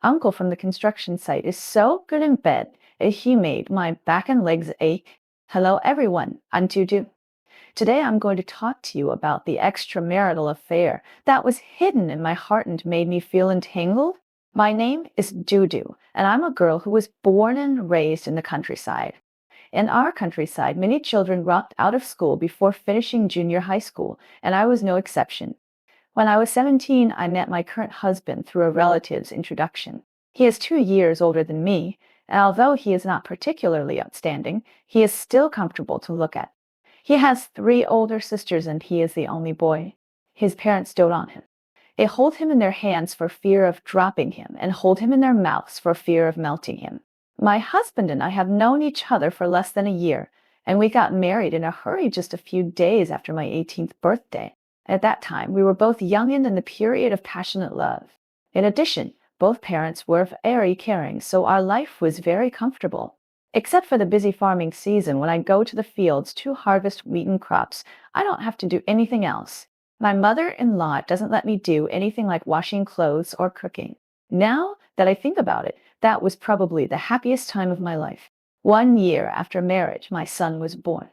Uncle from the construction site is so good in bed that he made my back and legs ache. Hello, everyone. I'm Juju. Today I'm going to talk to you about the extramarital affair that was hidden in my heart and made me feel entangled. My name is Juju, and I'm a girl who was born and raised in the countryside. In our countryside, many children dropped out of school before finishing junior high school, and I was no exception. When I was 17, I met my current husband through a relative's introduction. He is 2 years older than me, and although he is not particularly outstanding, he is still comfortable to look at. He has three older sisters and he is the only boy. His parents dote on him. They hold him in their hands for fear of dropping him and hold him in their mouths for fear of melting him. My husband and I have known each other for less than a year, and we got married in a hurry just a few days after my 18th birthday. At that time, we were both young and in the period of passionate love. In addition, both parents were very caring, so our life was very comfortable. Except for the busy farming season when I go to the fields to harvest wheat and crops, I don't have to do anything else. My mother-in-law doesn't let me do anything like washing clothes or cooking. Now that I think about it, that was probably the happiest time of my life. 1 year after marriage, my son was born.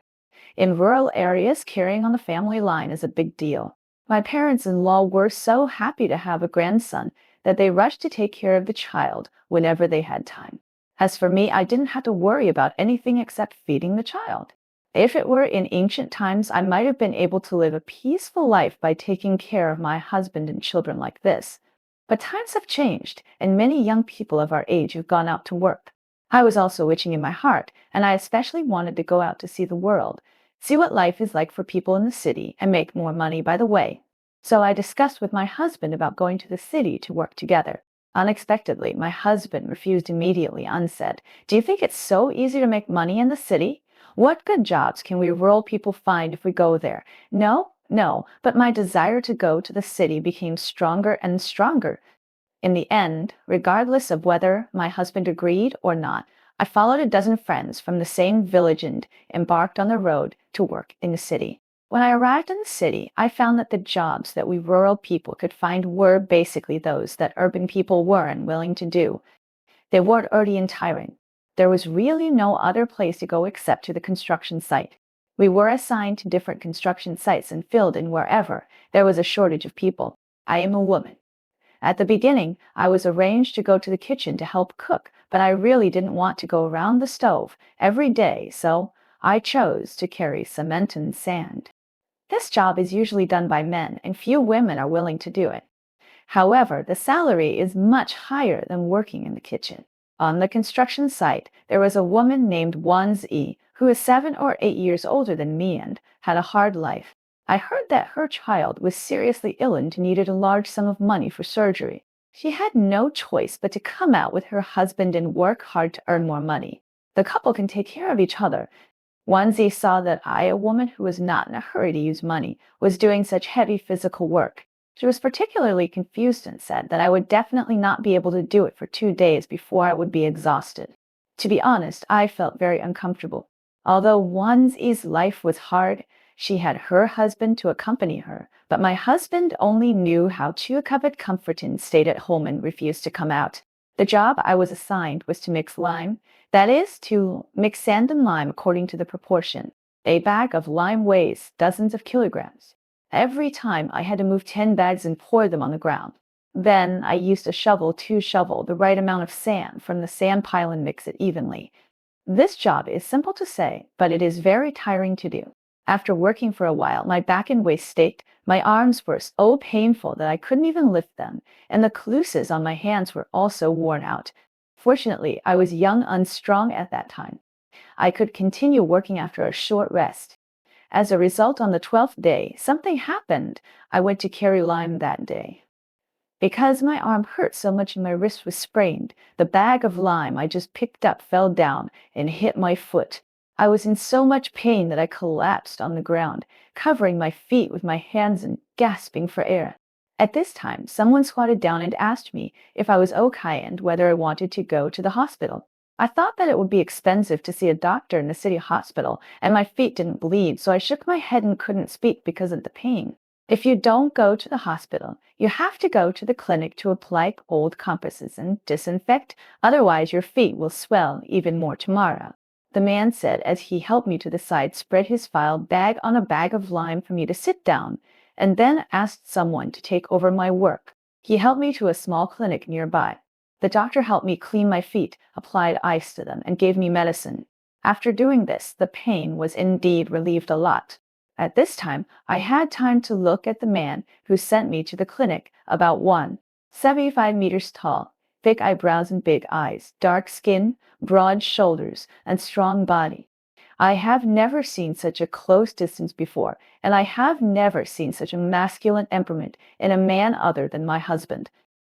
In rural areas, carrying on the family line is a big deal. My parents-in-law were so happy to have a grandson that they rushed to take care of the child whenever they had time. As for me, I didn't have to worry about anything except feeding the child. If it were in ancient times, I might have been able to live a peaceful life by taking care of my husband and children like this. But times have changed, and many young people of our age have gone out to work. I was also itching in my heart, and I especially wanted to go out to see the world, see what life is like for people in the city, and make more money by the way. So I discussed with my husband about going to the city to work together. Unexpectedly, my husband refused immediately and said, "Do you think it's so easy to make money in the city? What good jobs can we rural people find if we go there?" No, but my desire to go to the city became stronger and stronger. In the end, regardless of whether my husband agreed or not, I followed a dozen friends from the same village and embarked on the road to work in the city. When I arrived in the city, I found that the jobs that we rural people could find were basically those that urban people were unwilling to do. They weren't dirty and tiring. There was really no other place to go except to the construction site. We were assigned to different construction sites and filled in wherever there was a shortage of people. I am a woman. At the beginning, I was arranged to go to the kitchen to help cook, but I really didn't want to go around the stove every day, so I chose to carry cement and sand. This job is usually done by men, and few women are willing to do it. However, the salary is much higher than working in the kitchen. On the construction site, there was a woman named Wanzi who is 7 or 8 years older than me and had a hard life. I heard that her child was seriously ill and needed a large sum of money for surgery. She had no choice but to come out with her husband and work hard to earn more money. The couple can take care of each other. Wanzi saw that I, a woman who was not in a hurry to use money, was doing such heavy physical work. She was particularly confused and said that I would definitely not be able to do it for 2 days before I would be exhausted. To be honest, I felt very uncomfortable. Although Wanzi's life was hard, she had her husband to accompany her, but my husband only knew how to covet comfort and stayed at home and refused to come out. The job I was assigned was to mix lime, that is, to mix sand and lime according to the proportion. A bag of lime weighs dozens of kilograms. Every time I had to move 10 bags and pour them on the ground. Then I used a shovel to shovel the right amount of sand from the sand pile and mix it evenly. This job is simple to say, but it is very tiring to do. After working for a while, my back and waist ached, my arms were so painful that I couldn't even lift them, and the calluses on my hands were also worn out. Fortunately, I was young and strong at that time. I could continue working after a short rest. As a result, on the 12th day, something happened. I went to carry lime that day. Because my arm hurt so much and my wrist was sprained, the bag of lime I just picked up fell down and hit my foot. I was in so much pain that I collapsed on the ground, covering my feet with my hands and gasping for air. At this time, someone squatted down and asked me if I was okay and whether I wanted to go to the hospital. I thought that it would be expensive to see a doctor in the city hospital, and my feet didn't bleed, so I shook my head and couldn't speak because of the pain. If you don't go to the hospital, you have to go to the clinic to apply cold compresses and disinfect, otherwise your feet will swell even more tomorrow. The man said as he helped me to the side, spread his file bag on a bag of lime for me to sit down, and then asked someone to take over my work. He helped me to a small clinic nearby. The doctor helped me clean my feet, applied ice to them, and gave me medicine. After doing this, the pain was indeed relieved a lot. At this time, I had time to look at the man who sent me to the clinic, about 175 meters tall, thick eyebrows and big eyes, dark skin, broad shoulders, and strong body. I have never seen such a close distance before, and I have never seen such a masculine temperament in a man other than my husband.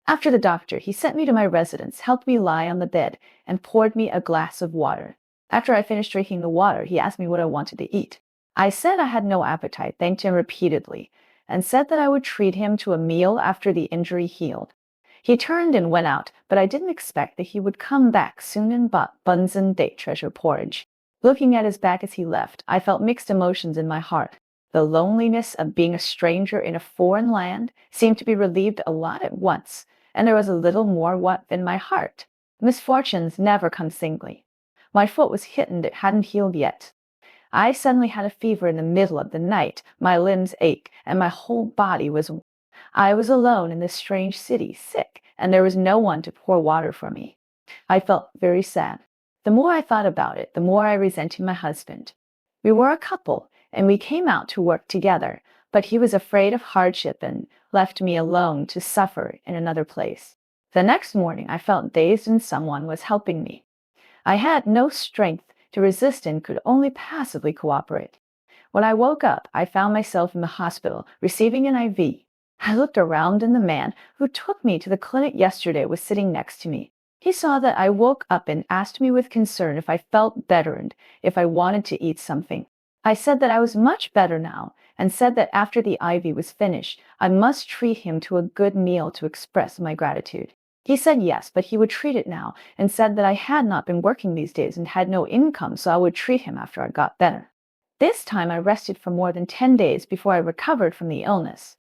After the doctor, he sent me to my residence, helped me lie on the bed, and poured me a glass of water. After I finished drinking the water, he asked me what I wanted to eat. I said I had no appetite, thanked him repeatedly, and said that I would treat him to a meal after the injury healed. He turned and went out, but I didn't expect that he would come back soon and bought buns and date treasure porridge. Looking at his back as he left, I felt mixed emotions in my heart. The loneliness of being a stranger in a foreign land seemed to be relieved a lot at once, and there was a little more what in my heart. Misfortunes never come singly. My foot was hit and it hadn't healed yet. I suddenly had a fever in the middle of the night, my limbs ached, and my whole body was. I was alone in this strange city, sick, and there was no one to pour water for me. I felt very sad. The more I thought about it, the more I resented my husband. We were a couple, and we came out to work together, but he was afraid of hardship and left me alone to suffer in another place. The next morning, I felt dazed and someone was helping me. I had no strength to resist and could only passively cooperate. When I woke up, I found myself in the hospital, receiving an IV. I looked around and the man who took me to the clinic yesterday was sitting next to me. He saw that I woke up and asked me with concern if I felt better and if I wanted to eat something. I said that I was much better now and said that after the IV was finished, I must treat him to a good meal to express my gratitude. He said yes, but he would treat it now, and said that I had not been working these days and had no income, so I would treat him after I got better. This time I rested for more than 10 days before I recovered from the illness.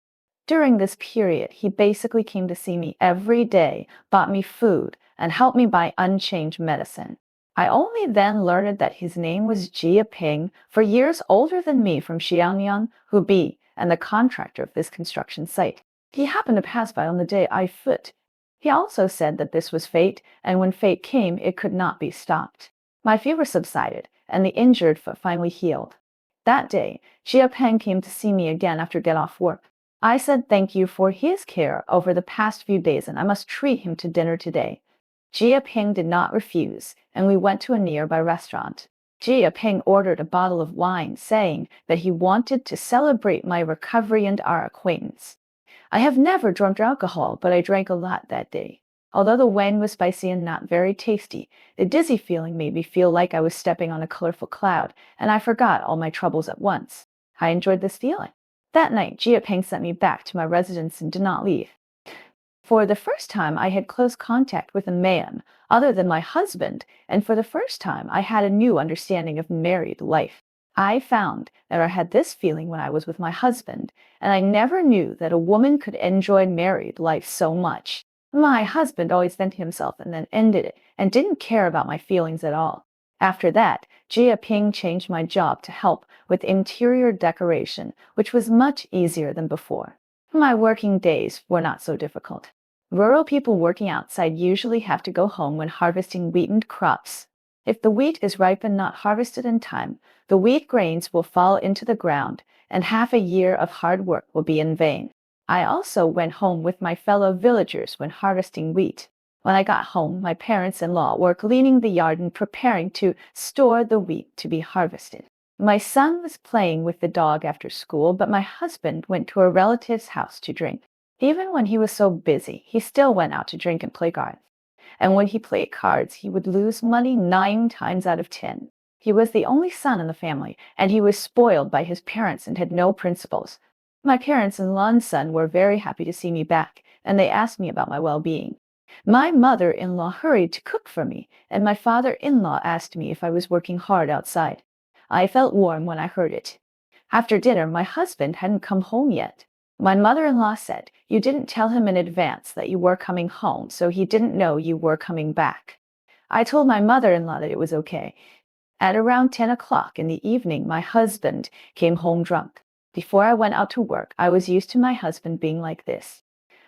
During this period, he basically came to see me every day, bought me food, and helped me buy unchanged medicine. I only then learned that his name was Jia Ping, for years older than me, from Xianyang, Hubei, and the contractor of this construction site. He happened to pass by on the day I foot. He also said that this was fate, and when fate came, it could not be stopped. My fever subsided, and the injured foot finally healed. That day, Jia Peng came to see me again after get off work. I said thank you for his care over the past few days, and I must treat him to dinner today. Jia Peng did not refuse, and we went to a nearby restaurant. Jia Peng ordered a bottle of wine, saying that he wanted to celebrate my recovery and our acquaintance. I have never drunk alcohol, but I drank a lot that day. Although the wine was spicy and not very tasty, the dizzy feeling made me feel like I was stepping on a colorful cloud, and I forgot all my troubles at once. I enjoyed this feeling. That night, Jia Peng sent me back to my residence and did not leave. For the first time, I had close contact with a man other than my husband, and for the first time, I had a new understanding of married life. I found that I had this feeling when I was with my husband, and I never knew that a woman could enjoy married life so much. My husband always vented himself and then ended it, and didn't care about my feelings at all. After that, Jia Ping changed my job to help with interior decoration, which was much easier than before. My working days were not so difficult. Rural people working outside usually have to go home when harvesting wheatened crops. If the wheat is ripe and not harvested in time, the wheat grains will fall into the ground, and half a year of hard work will be in vain. I also went home with my fellow villagers when harvesting wheat. When I got home, my parents-in-law were cleaning the yard and preparing to store the wheat to be harvested. My son was playing with the dog after school, but my husband went to a relative's house to drink. Even when he was so busy, he still went out to drink and play cards. And when he played cards, he would lose money 9 times out of 10. He was the only son in the family, and he was spoiled by his parents and had no principles. My parents-in-law and son were very happy to see me back, and they asked me about my well-being. My mother-in-law hurried to cook for me, and my father-in-law asked me if I was working hard outside. I felt warm when I heard it. After dinner, my husband hadn't come home yet. My mother-in-law said you didn't tell him in advance that you were coming home, so he didn't know you were coming back. I told my mother-in-law that it was okay. At around 10 o'clock in the evening, my husband came home drunk. Before I went out to work, I was used to my husband being like this.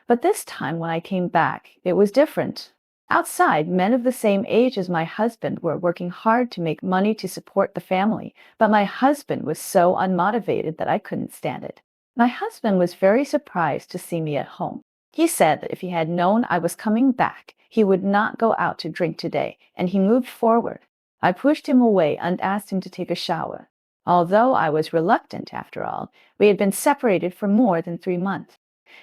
But this time when I came back, it was different. Outside, men of the same age as my husband were working hard to make money to support the family, but my husband was so unmotivated that I couldn't stand it. My husband was very surprised to see me at home. He said that if he had known I was coming back, he would not go out to drink today, and he moved forward. I pushed him away and asked him to take a shower. Although I was reluctant, after all, we had been separated for more than 3 months.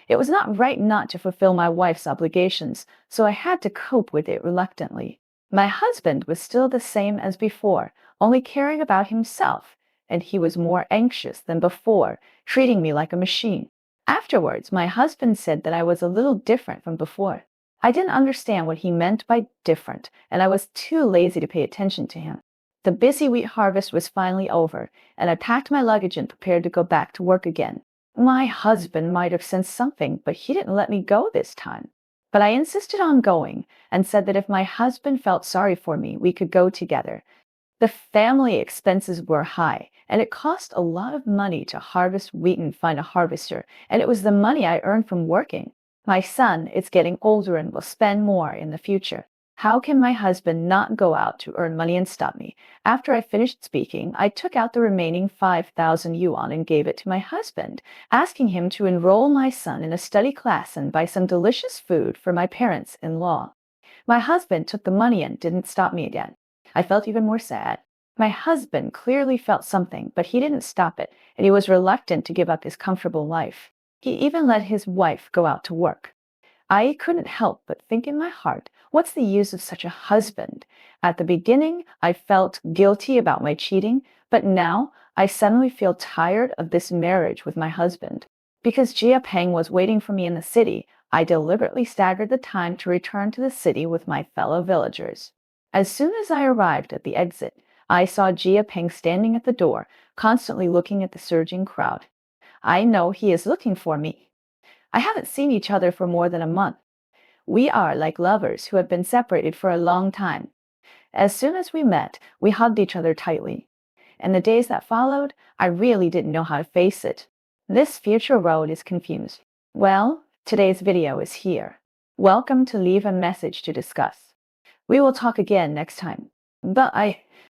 It was not right not to fulfill my wife's obligations, so I had to cope with it reluctantly. My husband was still the same as before, only caring about himself, and he was more anxious than before, treating me like a machine. Afterwards, my husband said that I was a little different from before. I didn't understand what he meant by different, and I was too lazy to pay attention to him. The busy wheat harvest was finally over, and I packed my luggage and prepared to go back to work again. My husband might have sensed something, but he didn't let me go this time. But I insisted on going and said that if my husband felt sorry for me, we could go together. The family expenses were high, and it cost a lot of money to harvest wheat and find a harvester, and it was the money I earned from working. My son is getting older and will spend more in the future. How can my husband not go out to earn money and stop me? After I finished speaking, I took out the remaining 5,000 yuan and gave it to my husband, asking him to enroll my son in a study class and buy some delicious food for my parents-in-law. My husband took the money and didn't stop me again. I felt even more sad. My husband clearly felt something, but he didn't stop it, and he was reluctant to give up his comfortable life. He even let his wife go out to work. I couldn't help but think in my heart, what's the use of such a husband? At the beginning, I felt guilty about my cheating, but now I suddenly feel tired of this marriage with my husband. Because Jia Peng was waiting for me in the city, I deliberately staggered the time to return to the city with my fellow villagers. As soon as I arrived at the exit, I saw Jia Peng standing at the door, constantly looking at the surging crowd. I know he is looking for me. I haven't seen each other for more than a month. We are like lovers who have been separated for a long time. As soon as we met, we hugged each other tightly. In the days that followed, I really didn't know how to face it. This future road is confused. Well, today's video is here. Welcome to Leave a Message to Discuss. We will talk again next time. But